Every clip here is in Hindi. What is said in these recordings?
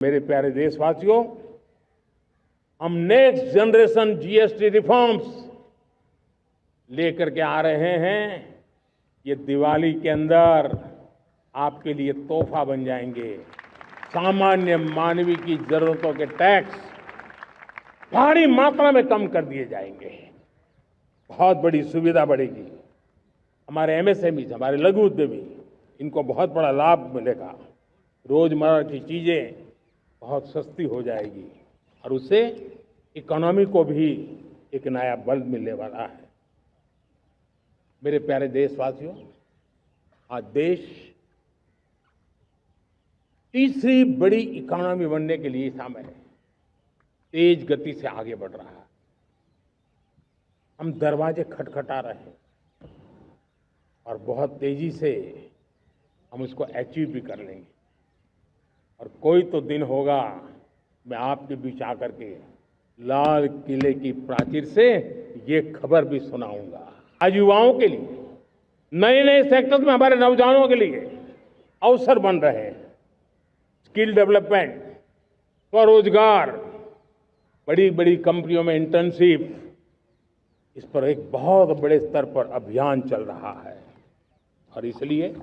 मेरे प्यारे देशवासियों, हम नेक्स्ट जनरेशन जीएसटी रिफॉर्म्स लेकर के आ रहे हैं। ये दिवाली के अंदर आपके लिए तोहफा बन जाएंगे। सामान्य मानवीय की जरूरतों के टैक्स भारी मात्रा में कम कर दिए जाएंगे। बहुत बड़ी सुविधा बढ़ेगी। हमारे एमएसएमई, हमारे लघु उद्यमी, इनको बहुत बड़ा लाभ मिलेगा। रोजमर्रा की चीजें बहुत सस्ती हो जाएगी और उससे इकोनॉमी को भी एक नया बल मिलने वाला है। मेरे प्यारे देशवासियों, आज देश तीसरी बड़ी इकोनॉमी बनने के लिए समय तेज गति से आगे बढ़ रहा है। हम दरवाजे खटखटा रहे हैं और बहुत तेजी से हम उसको अचीव भी कर लेंगे। और कोई तो दिन होगा, मैं आपके बीच आकर के लाल किले की प्राचीर से ये खबर भी सुनाऊंगा। आज युवाओं के लिए, नए नए सेक्टर्स में हमारे नौजवानों के लिए अवसर बन रहे हैं। स्किल डेवलपमेंट, स्वरोजगार, बड़ी बड़ी कंपनियों में इंटर्नशिप, इस पर एक बहुत बड़े स्तर पर अभियान चल रहा है। और इसलिए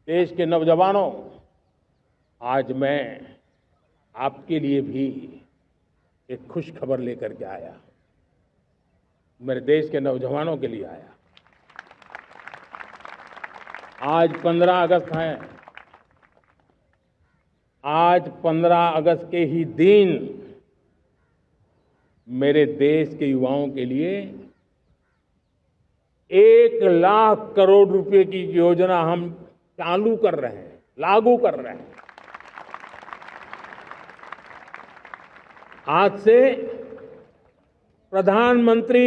देश के नौजवानों, आज मैं आपके लिए भी एक खुश खबर लेकर के आया। मेरे देश के नौजवानों के लिए आया। आज 15 अगस्त है। आज 15 अगस्त के ही दिन मेरे देश के युवाओं के लिए 1 लाख करोड़ रुपए की योजना हम चालू कर रहे हैं, लागू कर रहे हैं। आज से प्रधानमंत्री